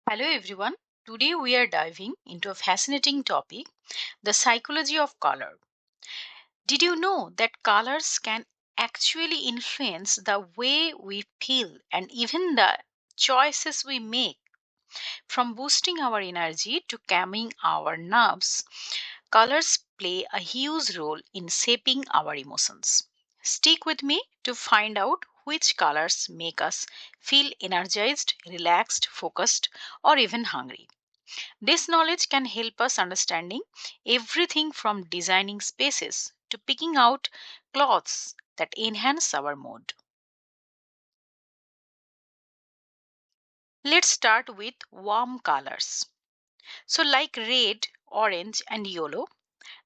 Hello everyone. Today we are diving into a fascinating topic, the psychology of color. Did you know that colors can actually influence the way we feel and even the choices we make, from boosting our energy to calming our nerves? Colors play a huge role in shaping our emotions. Stick with me to find out which colors make us feel energized, relaxed, focused, or even hungry. This knowledge can help us understanding everything from designing spaces to picking out clothes that enhance our mood. Let's start with warm colors. So, like red, orange, and yellow,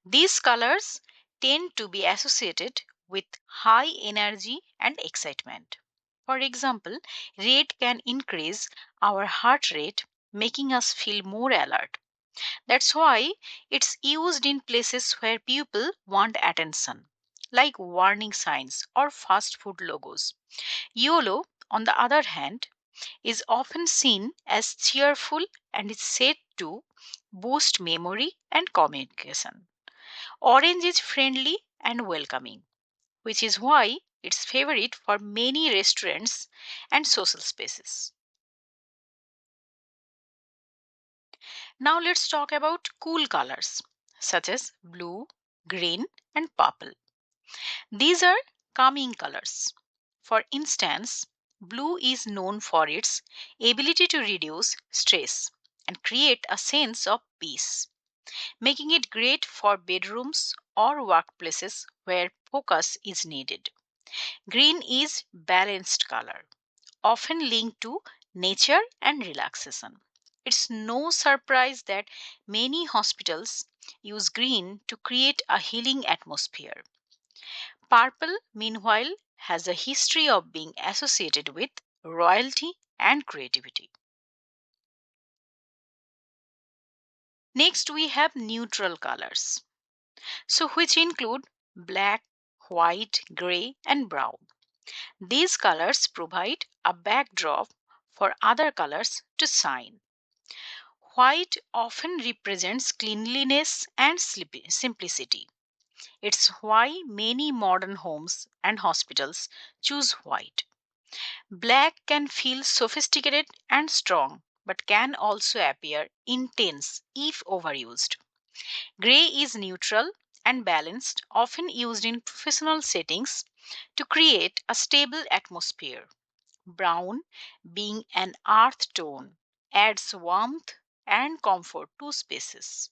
these colors tend to be associated with high energy and excitement. For example, red can increase our heart rate, making us feel more alert. That's why it's used in places where people want attention, like warning signs or fast food logos. YOLO, on the other hand, is often seen as cheerful and is said to boost memory and communication. Orange is friendly and welcoming, which is why it's favorite for many restaurants and social spaces. Now let's talk about cool colors such as blue, green, and purple. These are calming colors. For instance, blue is known for its ability to reduce stress and create a sense of peace, making it great for bedrooms or workplaces where focus is needed. Green is balanced color, often linked to nature and relaxation. It's no surprise that many hospitals use green to create a healing atmosphere. Purple, meanwhile, has a history of being associated with royalty and creativity. Next, we have neutral colors, so which include black, white, gray, and brown. These colors provide a backdrop for other colors to shine. White often represents cleanliness and simplicity. It's why many modern homes and hospitals choose white. Black can feel sophisticated and strong, but can also appear intense if overused. Gray is neutral and balanced, often used in professional settings to create a stable atmosphere. Brown, being an earth tone, adds warmth and comfort to spaces.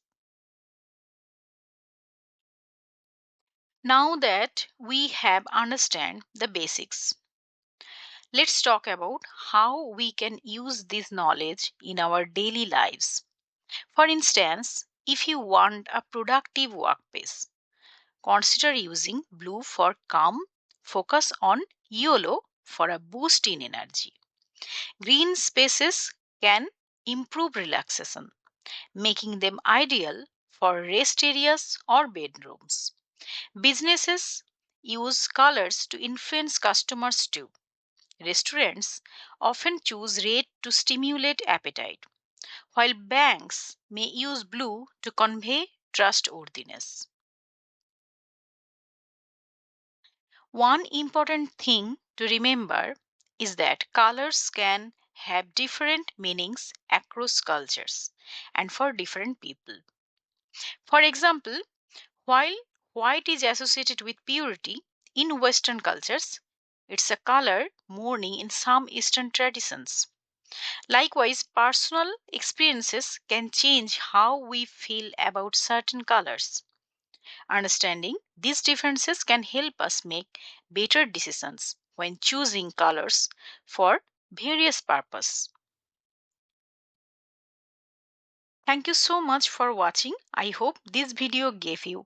Now that we have understand the basics, let's talk about how we can use this knowledge in our daily lives. For instance, if you want a productive workplace, consider using blue for calm, focus on yellow for a boost in energy. Green spaces can improve relaxation, making them ideal for rest areas or bedrooms. Businesses use colors to influence customers too. Restaurants often choose red to stimulate appetite, while banks may use blue to convey trustworthiness. One important thing to remember is that colors can have different meanings across cultures and for different people. For example, while white is associated with purity in Western cultures, it's a color mourning in some Eastern traditions. Likewise, personal experiences can change how we feel about certain colors. Understanding these differences can help us make better decisions when choosing colors for various purposes. Thank you so much for watching. I hope this video gave you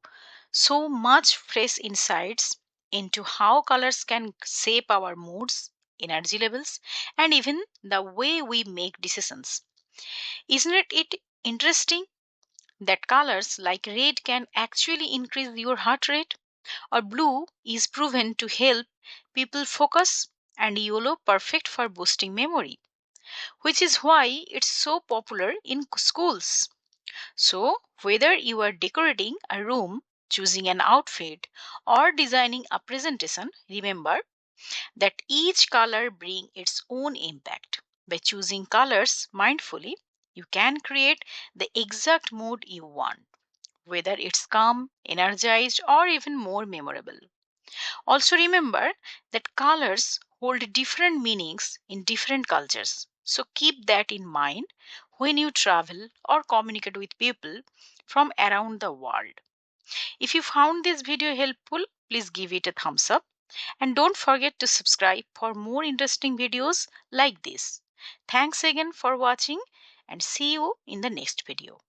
so much fresh insights into how colors can shape our moods, energy levels, and even the way we make decisions. Isn't it interesting that colors like red can actually increase your heart rate, or blue is proven to help people focus, and yellow perfect for boosting memory? which is why it's so popular in schools. So, whether you are decorating a room, choosing an outfit, or designing a presentation, remember that each color brings its own impact. By choosing colors mindfully, you can create the exact mood you want, whether it's calm, energized, or even more memorable. Also, remember that colors hold different meanings in different cultures. So, keep that in mind when you travel or communicate with people from around the world. If you found this video helpful, please give it a thumbs up and don't forget to subscribe for more interesting videos like this. Thanks again for watching and see you in the next video.